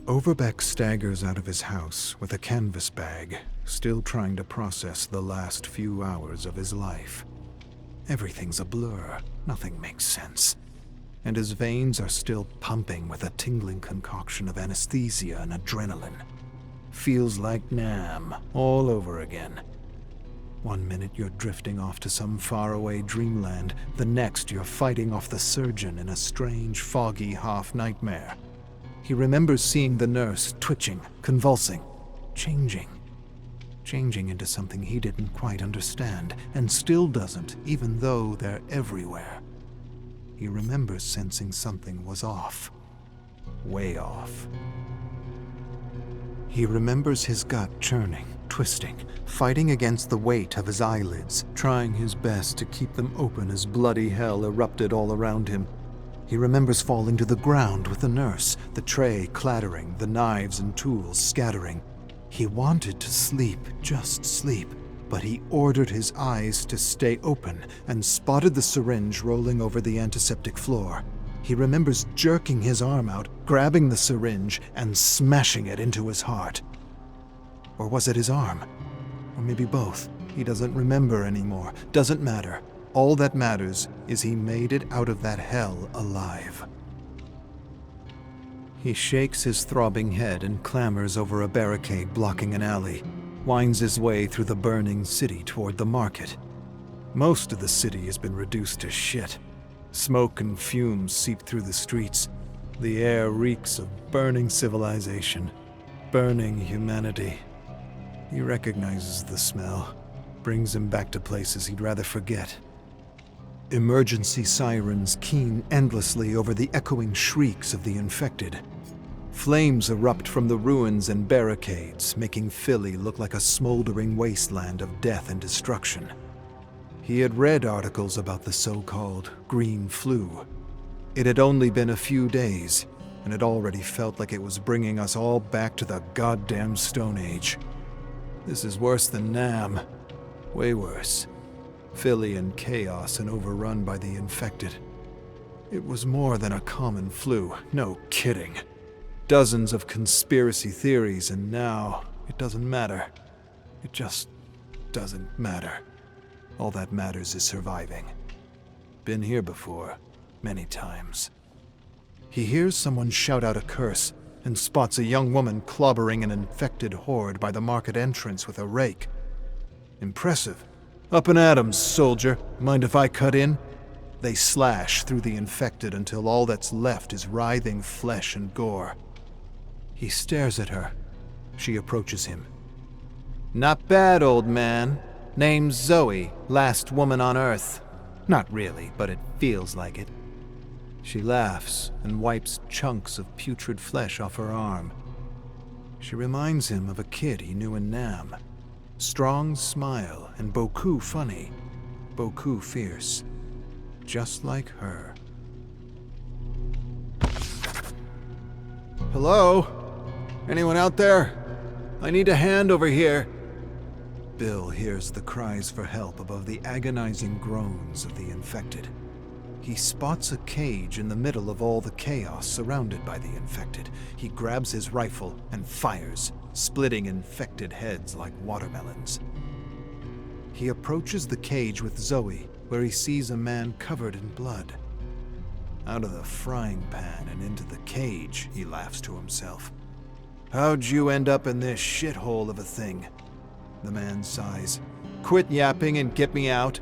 Overbeck staggers out of his house with a canvas bag, still trying to process the last few hours of his life. Everything's a blur, nothing makes sense, and his veins are still pumping with a tingling concoction of anesthesia and adrenaline. Feels like Nam all over again. One minute you're drifting off to some faraway dreamland, the next you're fighting off the surgeon in a strange, foggy half-nightmare. He remembers seeing the nurse twitching, convulsing, changing into something he didn't quite understand, and still doesn't, even though they're everywhere. He remembers sensing something was off. Way off. He remembers his gut churning, twisting, fighting against the weight of his eyelids, trying his best to keep them open as bloody hell erupted all around him. He remembers falling to the ground with the nurse, the tray clattering, the knives and tools scattering. He wanted to sleep, just sleep, but he ordered his eyes to stay open and spotted the syringe rolling over the antiseptic floor. He remembers jerking his arm out, grabbing the syringe, and smashing it into his heart. Or was it his arm? Or maybe both. He doesn't remember anymore. Doesn't matter. All that matters is he made it out of that hell alive. He shakes his throbbing head and clambers over a barricade blocking an alley, winds his way through the burning city toward the market. Most of the city has been reduced to shit. Smoke and fumes seep through the streets. The air reeks of burning civilization, burning humanity. He recognizes the smell, brings him back to places he'd rather forget. Emergency sirens keen endlessly over the echoing shrieks of the infected. Flames erupt from the ruins and barricades, making Philly look like a smoldering wasteland of death and destruction. He had read articles about the so-called green flu. It had only been a few days, and it already felt like it was bringing us all back to the goddamn Stone Age. This is worse than Nam. Way worse. Philly in chaos and overrun by the infected. It was more than a common flu, no kidding. Dozens of conspiracy theories, and now it doesn't matter. It just doesn't matter. All that matters is surviving. Been here before, many times. He hears someone shout out a curse and spots a young woman clobbering an infected horde by the market entrance with a rake. Impressive. Up and at 'em, soldier. Mind if I cut in? They slash through the infected until all that's left is writhing flesh and gore. He stares at her. She approaches him. "Not bad, old man. Name's Zoe, last woman on Earth." Not really, but it feels like it. She laughs and wipes chunks of putrid flesh off her arm. She reminds him of a kid he knew in Nam. Strong smile and beaucoup funny, beaucoup fierce. Just like her. "Hello? Anyone out there? I need a hand over here." Bill hears the cries for help above the agonizing groans of the infected. He spots a cage in the middle of all the chaos surrounded by the infected. He grabs his rifle and fires, splitting infected heads like watermelons. He approaches the cage with Zoe, where he sees a man covered in blood. Out of the frying pan and into the cage, he laughs to himself. "How'd you end up in this shithole of a thing?" The man sighs. "Quit yapping and get me out."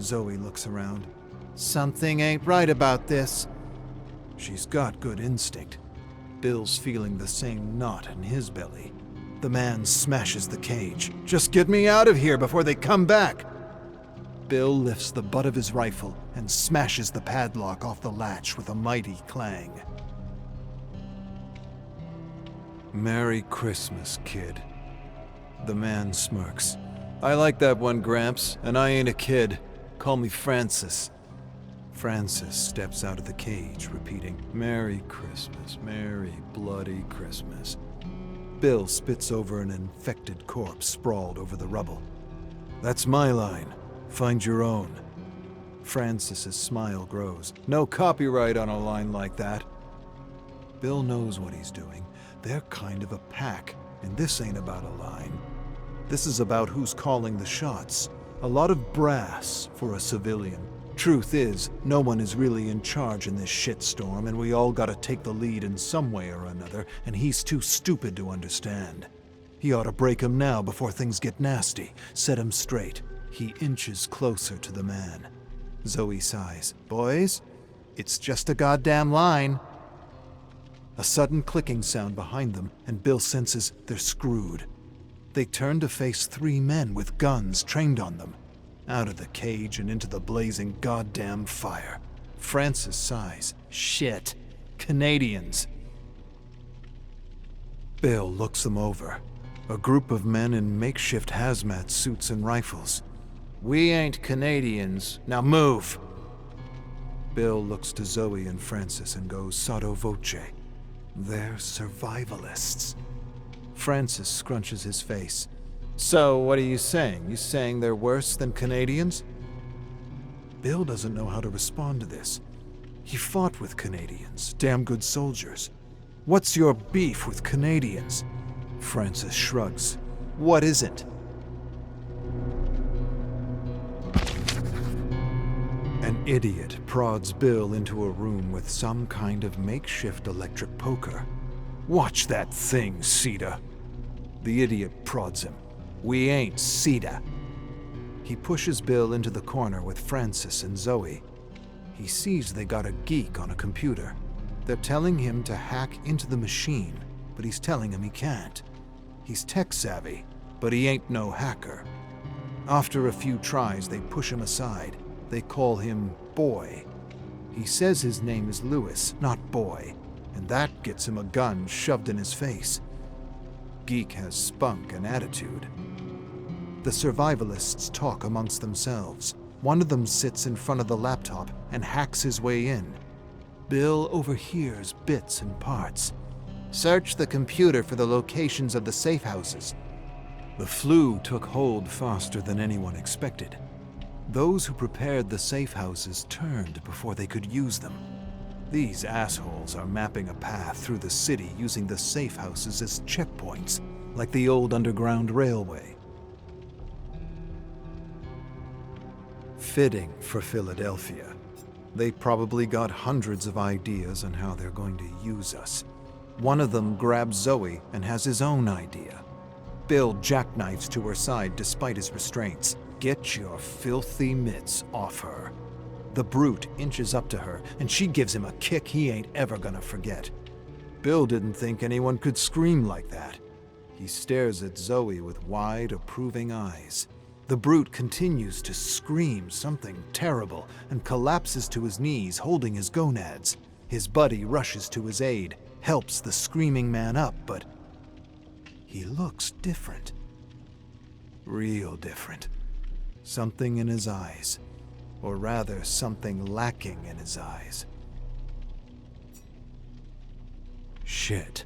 Zoe looks around. "Something ain't right about this." She's got good instinct. Bill's feeling the same knot in his belly. The man smashes the cage. "Just get me out of here before they come back!" Bill lifts the butt of his rifle and smashes the padlock off the latch with a mighty clang. "Merry Christmas, kid." The man smirks. "I like that one, Gramps, and I ain't a kid. Call me Francis." Francis steps out of the cage, repeating, "Merry Christmas, Merry bloody Christmas." Bill spits over an infected corpse sprawled over the rubble. "That's my line. Find your own." Francis's smile grows. "No copyright on a line like that." Bill knows what he's doing. They're kind of a pack, and this ain't about a line. This is about who's calling the shots. A lot of brass for a civilian. Truth is, no one is really in charge in this shitstorm, and we all gotta take the lead in some way or another, and he's too stupid to understand. He ought to break him now before things get nasty, set him straight. He inches closer to the man. Zoe sighs. Boys, it's just a goddamn line. A sudden clicking sound behind them, and Bill senses they're screwed. They turn to face 3 men with guns trained on them. Out of the cage and into the blazing goddamn fire. Francis sighs. Shit. Canadians. Bill looks them over. A group of men in makeshift hazmat suits and rifles. We ain't Canadians. Now move! Bill looks to Zoe and Francis and goes sotto voce. They're survivalists. Francis scrunches his face. So, what are you saying? You saying they're worse than Canadians? Bill doesn't know how to respond to this. He fought with Canadians, damn good soldiers. What's your beef with Canadians? Francis shrugs. What isn't? An idiot prods Bill into a room with some kind of makeshift electric poker. Watch that thing, Sita. The idiot prods him. We ain't Sita. He pushes Bill into the corner with Francis and Zoe. He sees they got a geek on a computer. They're telling him to hack into the machine, but he's telling him he can't. He's tech-savvy, but he ain't no hacker. After a few tries, they push him aside. They call him Boy. He says his name is Lewis, not Boy, and that gets him a gun shoved in his face. Geek has spunk and attitude. The survivalists talk amongst themselves. One of them sits in front of the laptop and hacks his way in. Bill overhears bits and parts. Search the computer for the locations of the safe houses. The flu took hold faster than anyone expected. Those who prepared the safe houses turned before they could use them. These assholes are mapping a path through the city using the safe houses as checkpoints, like the old Underground Railway. Fitting for Philadelphia. They probably got hundreds of ideas on how they're going to use us. One of them grabs Zoe and has his own idea. Bill jackknifes to her side despite his restraints. Get your filthy mitts off her. The brute inches up to her, and she gives him a kick he ain't ever gonna forget. Bill didn't think anyone could scream like that. He stares at Zoe with wide, approving eyes. The brute continues to scream something terrible and collapses to his knees, holding his gonads. His buddy rushes to his aid, helps the screaming man up, but he looks different. Real different. Something in his eyes. Or rather, something lacking in his eyes. Shit.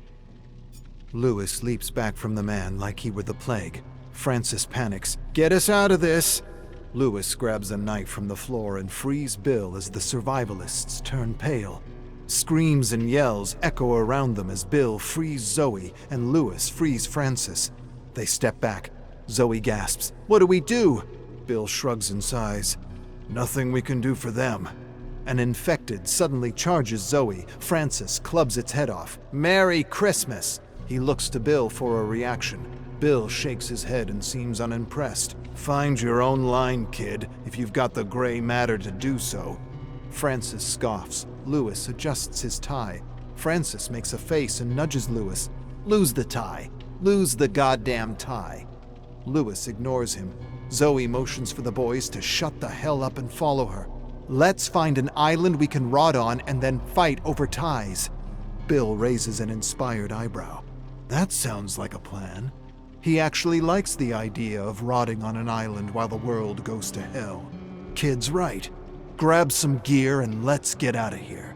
Lewis leaps back from the man like he were the plague. Francis panics. Get us out of this! Lewis grabs a knife from the floor and frees Bill as the survivalists turn pale. Screams and yells echo around them as Bill frees Zoe and Lewis frees Francis. They step back. Zoe gasps. What do we do? Bill shrugs and sighs. Nothing we can do for them. An infected suddenly charges Zoe. Francis clubs its head off. Merry Christmas! He looks to Bill for a reaction. Bill shakes his head and seems unimpressed. Find your own line, kid, if you've got the gray matter to do so. Francis scoffs. Lewis adjusts his tie. Francis makes a face and nudges Lewis. Lose the tie. Lose the goddamn tie. Lewis ignores him. Zoe motions for the boys to shut the hell up and follow her. Let's find an island we can rot on and then fight over ties. Bill raises an inspired eyebrow. That sounds like a plan. He actually likes the idea of rotting on an island while the world goes to hell. Kid's right. Grab some gear and let's get out of here.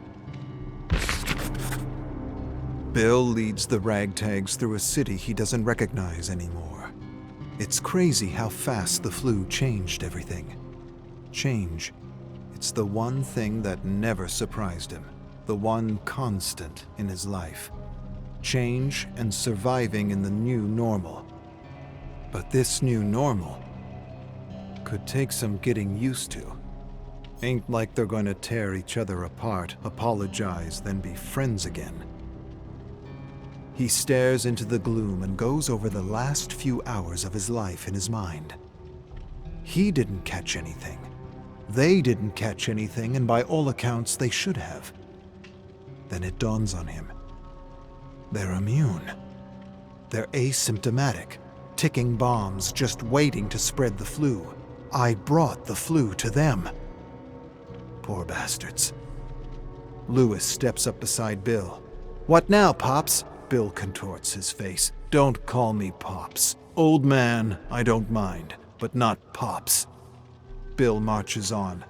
Bill leads the ragtags through a city he doesn't recognize anymore. It's crazy how fast the flu changed everything. Change. It's the one thing that never surprised him. the one constant in his life. Change and surviving in the new normal. But this new normal could take some getting used to. Ain't like they're going to tear each other apart, apologize, then be friends again. He stares into the gloom and goes over the last few hours of his life in his mind. He didn't catch anything. They didn't catch anything, and by all accounts, they should have. Then it dawns on him. They're immune. They're asymptomatic, ticking bombs just waiting to spread the flu. I brought the flu to them. Poor bastards. Lewis steps up beside Bill. "What now, Pops?" Bill contorts his face. "Don't call me Pops. Old man, I don't mind, but not Pops." Bill marches on.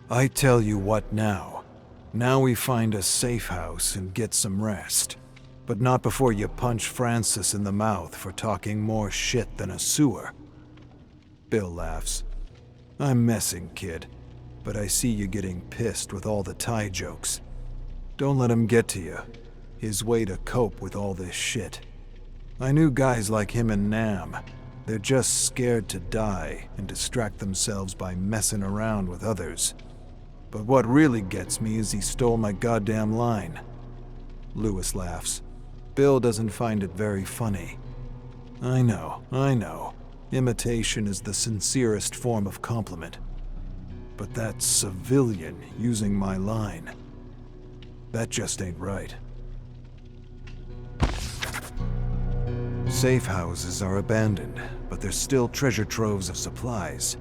"I tell you what now. Now we find a safe house and get some rest. But not before you punch Francis in the mouth for talking more shit than a sewer." Bill laughs. "I'm messing, kid, but I see you getting pissed with all the Thai jokes. Don't let him get to you. His way to cope with all this shit. I knew guys like him in Nam. They're just scared to die and distract themselves by messing around with others. But what really gets me is he stole my goddamn line." Lewis laughs. Bill doesn't find it very funny. I know. Imitation is the sincerest form of compliment. But that civilian using my line, that just ain't right. Safe houses are abandoned, but there's still treasure troves of supplies.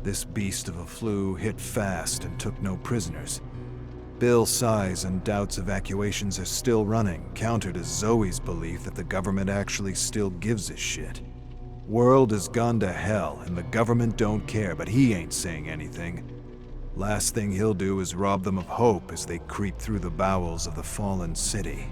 This beast of a flu hit fast and took no prisoners. Bill sighs and doubts evacuations are still running, counter to Zoe's belief that the government actually still gives a shit. World has gone to hell and the government don't care, but he ain't saying anything. Last thing he'll do is rob them of hope as they creep through the bowels of the fallen city.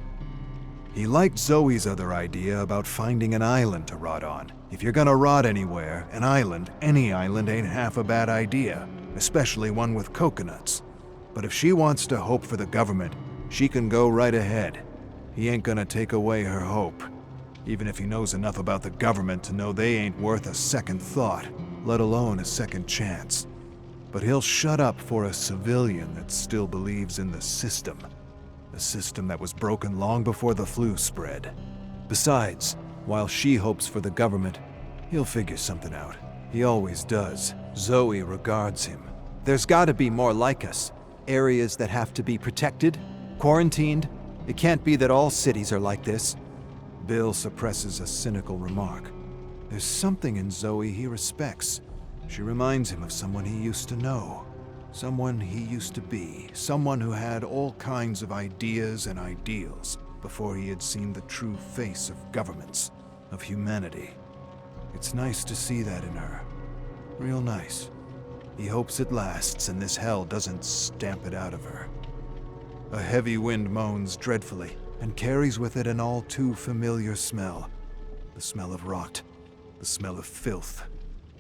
He liked Zoe's other idea about finding an island to rot on. If you're gonna rot anywhere, an island, any island, ain't half a bad idea, especially one with coconuts. But if she wants to hope for the government, she can go right ahead. He ain't gonna take away her hope, even if he knows enough about the government to know they ain't worth a second thought, let alone a second chance. But he'll shut up for a civilian that still believes in the system. A system that was broken long before the flu spread. Besides, while she hopes for the government, he'll figure something out. He always does. Zoe regards him. "There's gotta be more like us. Areas that have to be protected, quarantined. It can't be that all cities are like this." Bill suppresses a cynical remark. There's something in Zoe he respects. She reminds him of someone he used to know. Someone he used to be, someone who had all kinds of ideas and ideals before he had seen the true face of governments, of humanity. It's nice to see that in her. Real nice. He hopes it lasts and this hell doesn't stamp it out of her. A heavy wind moans dreadfully and carries with it an all too familiar smell. The smell of rot, the smell of filth,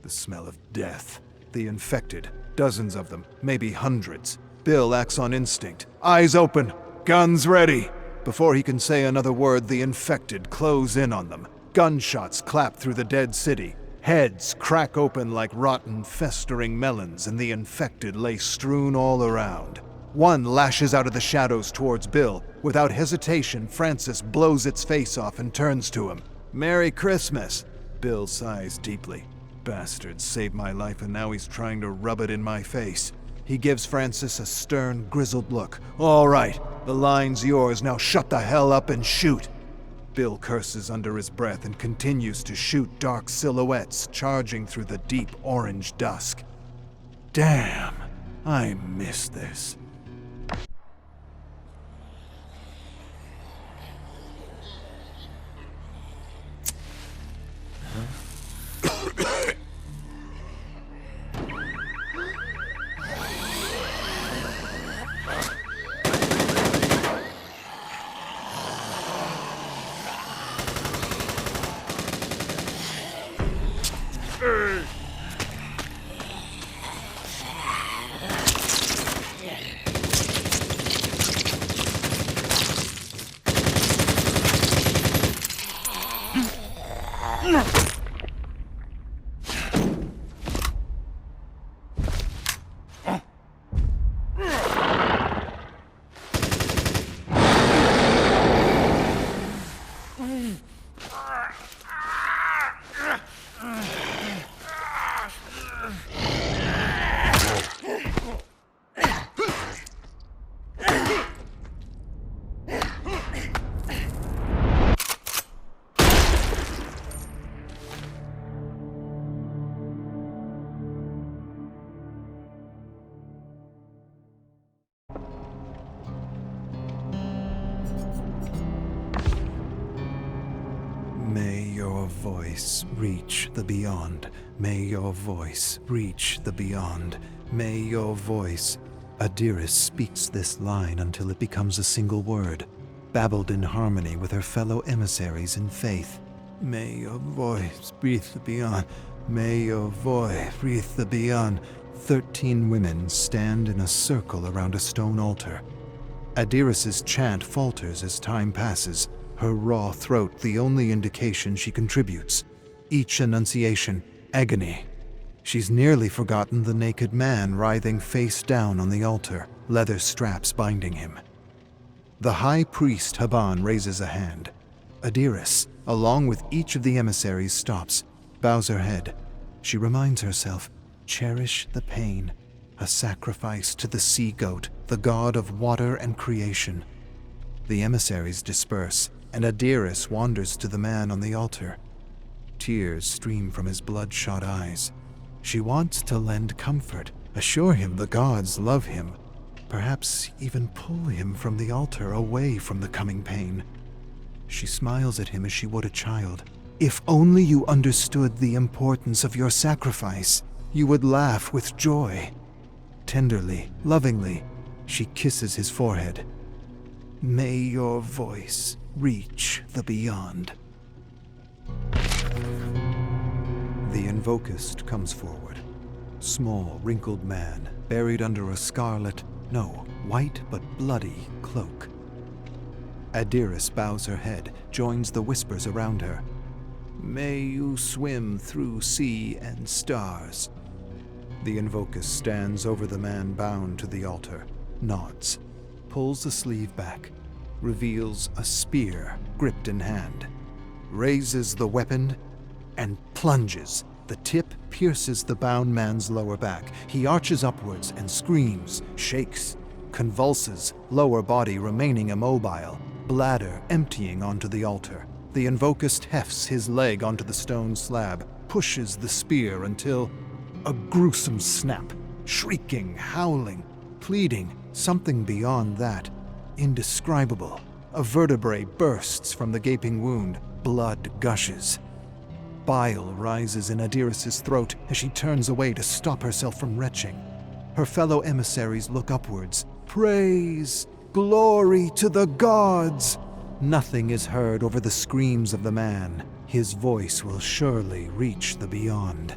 the smell of death. The infected. Dozens of them, maybe hundreds. Bill acts on instinct. Eyes open, guns ready. Before he can say another word, the infected close in on them. Gunshots clap through the dead city. Heads crack open like rotten, festering melons, and the infected lay strewn all around. One lashes out of the shadows towards Bill. Without hesitation, Francis blows its face off and turns to him. "Merry Christmas!" Bill sighs deeply. Bastard saved my life and now he's trying to rub it in my face. He gives Francis a stern, grizzled look. "All right, the line's yours, now shut the hell up and shoot." Bill curses under his breath and continues to shoot dark silhouettes charging through the deep orange dusk. Damn, I miss this. voice reach the beyond. May your voice reach the beyond. May your voice. Adiris speaks this line until it becomes a single word, babbled in harmony with her fellow emissaries in faith. May your voice breathe the beyond. May your voice breathe the beyond. 13 women stand in a circle around a stone altar. Adiris's chant falters as time passes, her raw throat the only indication she contributes. Each enunciation, agony. She's nearly forgotten the naked man writhing face down on the altar, leather straps binding him. The high priest Haban raises a hand. Adiris, along with each of the emissaries, stops, bows her head. She reminds herself, cherish the pain, a sacrifice to the sea-goat, the god of water and creation. The emissaries disperse, and Adiris wanders to the man on the altar. Tears stream from his bloodshot eyes. She wants to lend comfort, assure him the gods love him, perhaps even pull him from the altar away from the coming pain. She smiles at him as she would a child. If only you understood the importance of your sacrifice, you would laugh with joy. Tenderly, lovingly, she kisses his forehead. May your voice reach the beyond. The invocist comes forward. Small, wrinkled man, buried under a scarlet, no, white but bloody cloak. Adiris bows her head, joins the whispers around her. May you swim through sea and stars. The invocist stands over the man bound to the altar, nods, pulls the sleeve back, reveals a spear gripped in hand, raises the weapon, and plunges. The tip pierces the bound man's lower back. He arches upwards and screams, shakes, convulses, lower body remaining immobile, bladder emptying onto the altar. The invocist hefts his leg onto the stone slab, pushes the spear until a gruesome snap, shrieking, howling, pleading, something beyond that, indescribable. A vertebrae bursts from the gaping wound, blood gushes. Bile rises in Adiris's throat as she turns away to stop herself from retching. Her fellow emissaries look upwards. Praise, glory to the gods! Nothing is heard over the screams of the man. His voice will surely reach the beyond.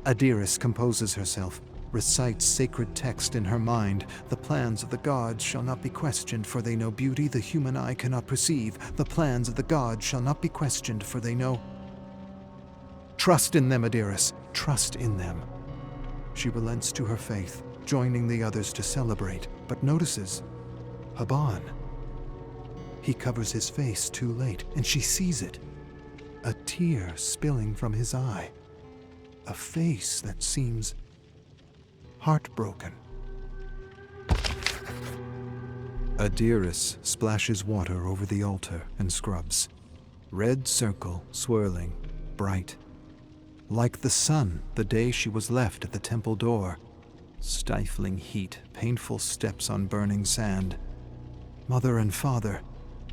Adiris composes herself, recites sacred text in her mind. The plans of the gods shall not be questioned, for they know beauty the human eye cannot perceive. The plans of the gods shall not be questioned, for they know... Trust in them, Adiris. Trust in them. She relents to her faith, joining the others to celebrate, but notices Haban. He covers his face too late, and she sees it. A tear spilling from his eye. A face that seems heartbroken. Adiris splashes water over the altar and scrubs. Red circle swirling, bright. Like the sun the day she was left at the temple door. Stifling heat, painful steps on burning sand. Mother and father,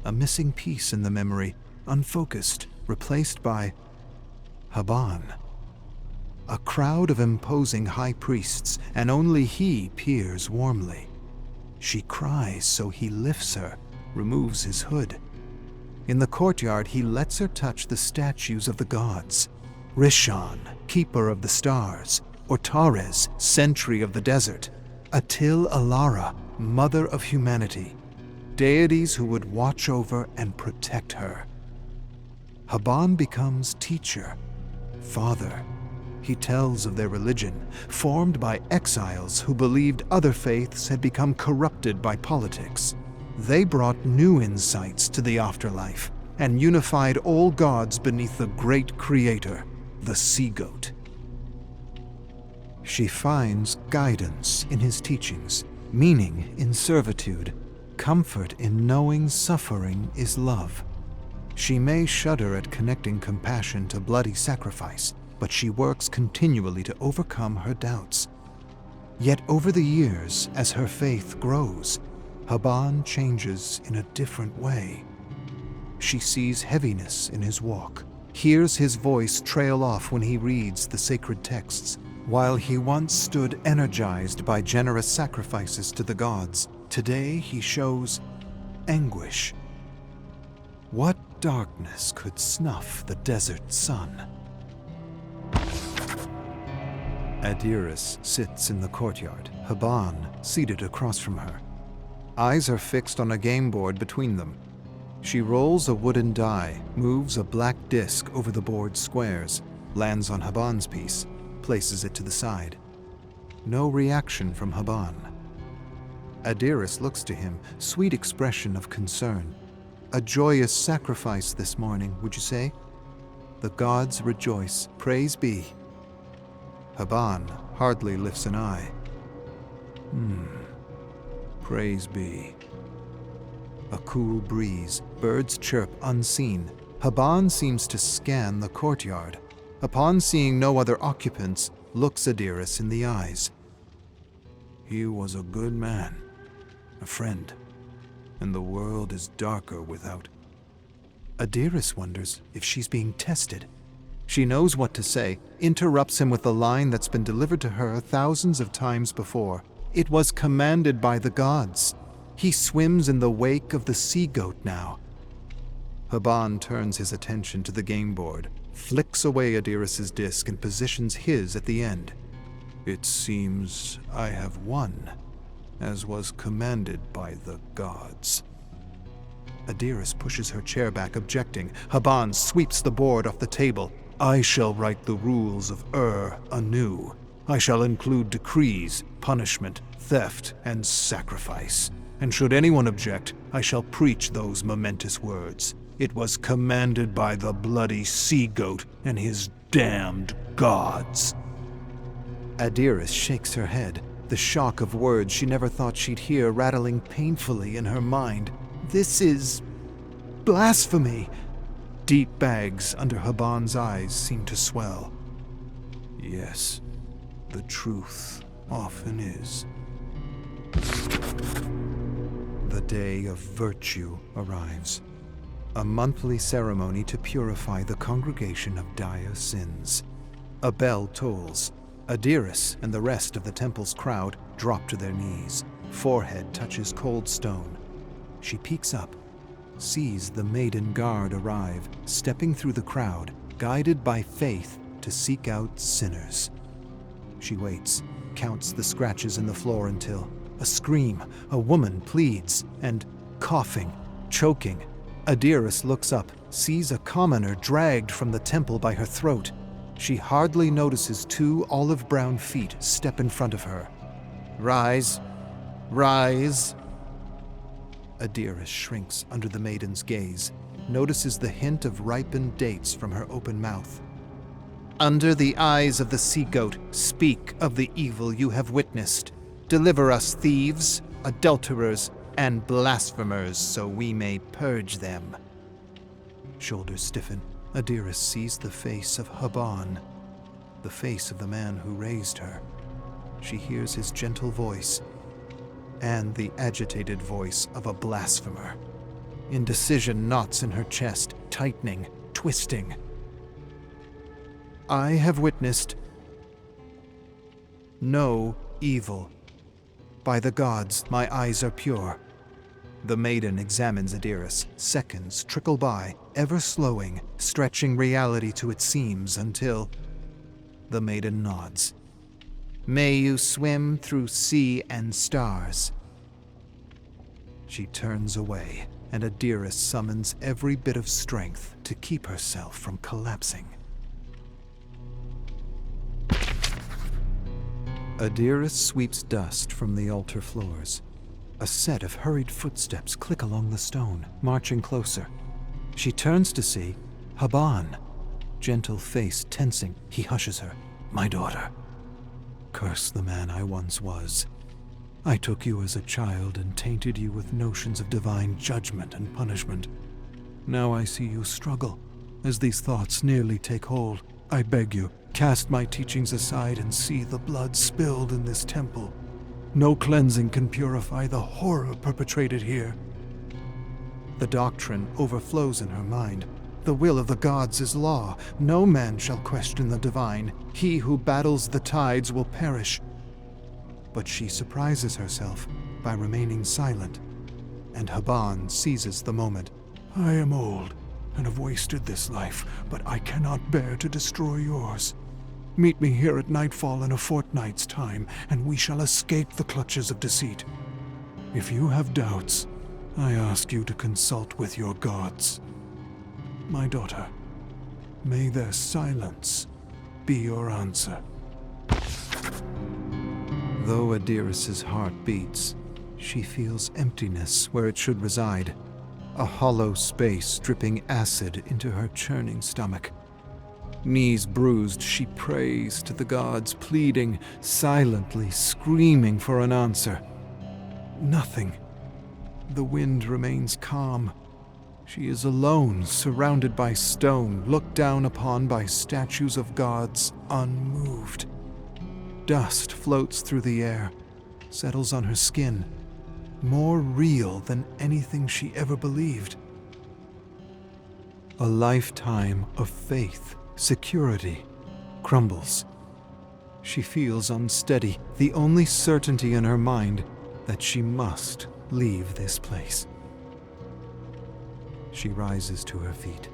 a missing piece in the memory, unfocused, replaced by Haban. A crowd of imposing high priests, and only he peers warmly. She cries, so he lifts her, removes his hood. In the courtyard, he lets her touch the statues of the gods. Rishon, keeper of the stars, Ortares, sentry of the desert, Atil Alara, mother of humanity, deities who would watch over and protect her. Haban becomes teacher, father. He tells of their religion, formed by exiles who believed other faiths had become corrupted by politics. They brought new insights to the afterlife and unified all gods beneath the great creator, the sea-goat. She finds guidance in his teachings, meaning in servitude, comfort in knowing suffering is love. She may shudder at connecting compassion to bloody sacrifice, but she works continually to overcome her doubts. Yet over the years, as her faith grows, Haban changes in a different way. She sees heaviness in his walk, hears his voice trail off when he reads the sacred texts. While he once stood energized by generous sacrifices to the gods, today he shows anguish. What darkness could snuff the desert sun? Adiris sits in the courtyard, Haban seated across from her. Eyes are fixed on a game board between them. She rolls a wooden die, moves a black disc over the board's squares, lands on Haban's piece, places it to the side. No reaction from Haban. Adiris looks to him, sweet expression of concern. A joyous sacrifice this morning, would you say? The gods rejoice, praise be. Haban hardly lifts an eye. Praise be. A cool breeze, birds chirp unseen. Haban seems to scan the courtyard. Upon seeing no other occupants, looks Adiris in the eyes. He was a good man, a friend, and the world is darker without. Adiris wonders if she's being tested. She knows what to say, interrupts him with the line that's been delivered to her thousands of times before. It was commanded by the gods. He swims in the wake of the sea-goat now. Haban turns his attention to the game board, flicks away Adiris's disc and positions his at the end. It seems I have won, as was commanded by the gods. Adiris pushes her chair back, objecting. Haban sweeps the board off the table. I shall write the rules of anew. I shall include decrees, punishment, theft, and sacrifice. And should anyone object, I shall preach those momentous words. It was commanded by the bloody sea-goat and his damned gods. Adiris shakes her head, the shock of words she never thought she'd hear rattling painfully in her mind. This is blasphemy. Deep bags under Haban's eyes seem to swell. Yes, the truth often is. The day of virtue arrives. A monthly ceremony to purify the congregation of dire sins. A bell tolls. Adiris and the rest of the temple's crowd drop to their knees. Forehead touches cold stone. She peeks up, sees the maiden guard arrive, stepping through the crowd, guided by faith to seek out sinners. She waits, counts the scratches in the floor until a scream, a woman pleads, and coughing, choking. Adiris looks up, sees a commoner dragged from the temple by her throat. She hardly notices two olive-brown feet step in front of her. Rise, rise. Adiris shrinks under the maiden's gaze, notices the hint of ripened dates from her open mouth. Under the eyes of the sea-goat, speak of the evil you have witnessed. Deliver us thieves, adulterers, and blasphemers, so we may purge them. Shoulders stiffen. Adiris sees the face of Haban, the face of the man who raised her. She hears his gentle voice, and the agitated voice of a blasphemer. Indecision knots in her chest, tightening, twisting. I have witnessed no evil. By the gods, my eyes are pure. The maiden examines Adiris. Seconds trickle by, ever slowing, stretching reality to its seams until the maiden nods. May you swim through sea and stars. She turns away, and Adiris summons every bit of strength to keep herself from collapsing. Adiris sweeps dust from the altar floors. A set of hurried footsteps click along the stone, marching closer. She turns to see Haban. Gentle face tensing, he hushes her. My daughter. Curse the man I once was. I took you as a child and tainted you with notions of divine judgment and punishment. Now I see you struggle. As these thoughts nearly take hold, I beg you, cast my teachings aside and see the blood spilled in this temple. No cleansing can purify the horror perpetrated here. The doctrine overflows in her mind. The will of the gods is law. No man shall question the divine. He who battles the tides will perish. But she surprises herself by remaining silent, and Haban seizes the moment. I am old and have wasted this life, but I cannot bear to destroy yours. Meet me here at nightfall in a fortnight's time, and we shall escape the clutches of deceit. If you have doubts, I ask you to consult with your gods. My daughter, may their silence be your answer. Though Adiris's heart beats, she feels emptiness where it should reside, a hollow space dripping acid into her churning stomach. Knees bruised, she prays to the gods, pleading, silently screaming for an answer. Nothing. The wind remains calm. She is alone, surrounded by stone, looked down upon by statues of gods, unmoved. Dust floats through the air, settles on her skin, more real than anything she ever believed. A lifetime of faith, security, crumbles. She feels unsteady, the only certainty in her mind that she must leave this place. She rises to her feet,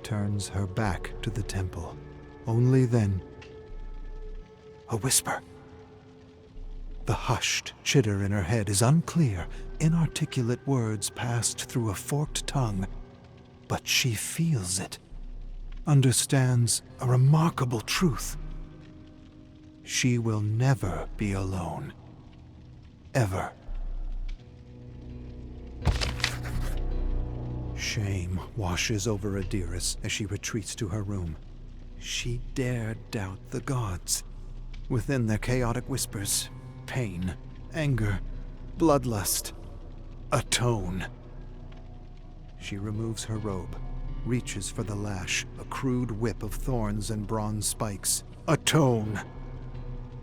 turns her back to the temple. Only then, a whisper. The hushed chitter in her head is unclear, inarticulate words passed through a forked tongue, but she feels it, understands a remarkable truth. She will never be alone. Ever. Shame washes over Adiris as she retreats to her room. She dared doubt the gods. Within their chaotic whispers, pain, anger, bloodlust, atone. She removes her robe, reaches for the lash, a crude whip of thorns and bronze spikes. Atone!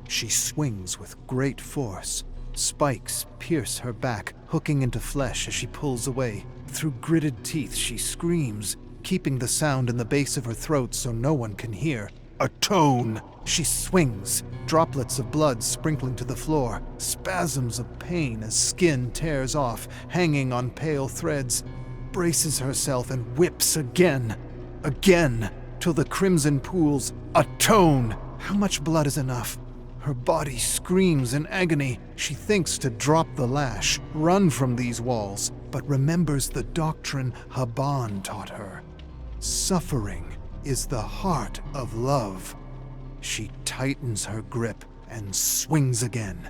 She swings with great force. Spikes pierce her back, hooking into flesh as she pulls away. Through gritted teeth, she screams, keeping the sound in the base of her throat so no one can hear. Atone! She swings, droplets of blood sprinkling to the floor, spasms of pain as skin tears off, hanging on pale threads, braces herself and whips again, till the crimson pools. Atone! How much blood is enough? Her body screams in agony. She thinks to drop the lash, run from these walls, but remembers the doctrine Haban taught her. Suffering is the heart of love. She tightens her grip and swings again.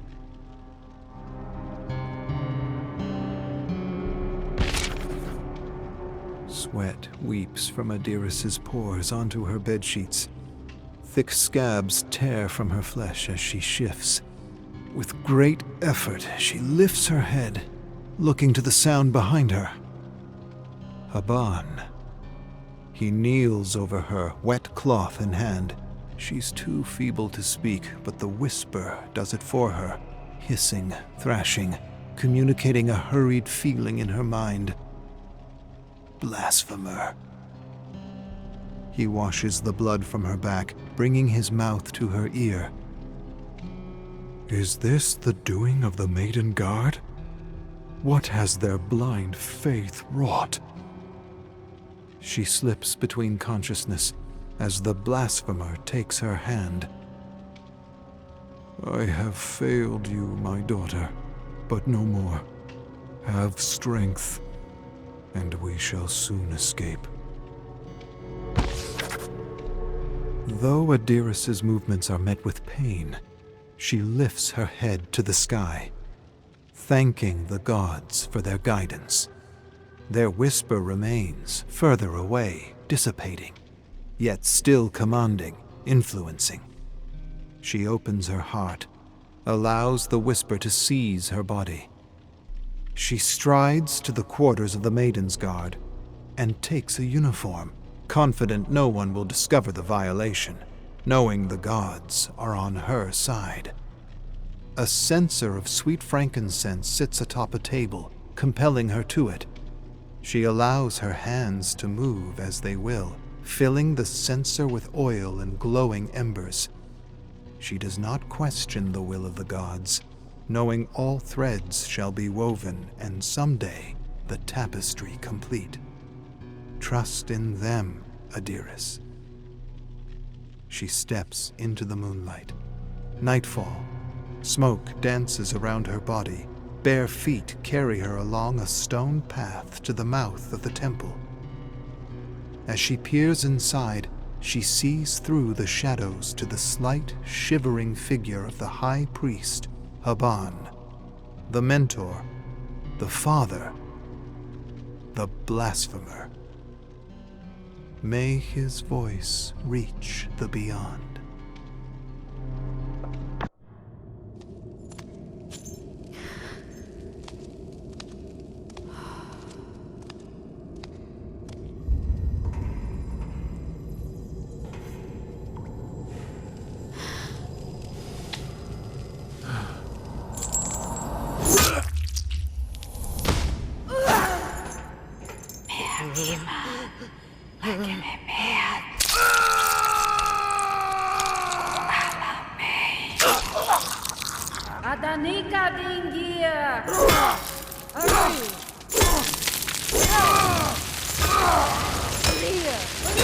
Sweat weeps from Adiris's pores onto her bedsheets. Thick scabs tear from her flesh as she shifts. With great effort, she lifts her head, looking to the sound behind her. Haban. He kneels over her, wet cloth in hand. She's too feeble to speak, but the whisper does it for her, hissing, thrashing, communicating a hurried feeling in her mind. Blasphemer. He washes the blood from her back, bringing his mouth to her ear. Is this the doing of the Maiden Guard? What has their blind faith wrought? She slips between consciousness as the blasphemer takes her hand. I have failed you, my daughter, but no more. Have strength, and we shall soon escape. Though Adiris's movements are met with pain, she lifts her head to the sky, thanking the gods for their guidance. Their whisper remains, further away, dissipating, yet still commanding, influencing. She opens her heart, allows the whisper to seize her body. She strides to the quarters of the Maiden's Guard and takes a uniform, confident no one will discover the violation, knowing the gods are on her side. A censer of sweet frankincense sits atop a table, compelling her to it. She allows her hands to move as they will, filling the censer with oil and glowing embers. She does not question the will of the gods, knowing all threads shall be woven and someday the tapestry complete. Trust in them, Adiris. She steps into the moonlight. Nightfall. Smoke dances around her body. Bare feet carry her along a stone path to the mouth of the temple. As she peers inside, she sees through the shadows to the slight, shivering figure of the high priest, Haban, the mentor, the father, the blasphemer. May his voice reach the beyond. Adanika dingia. Lia.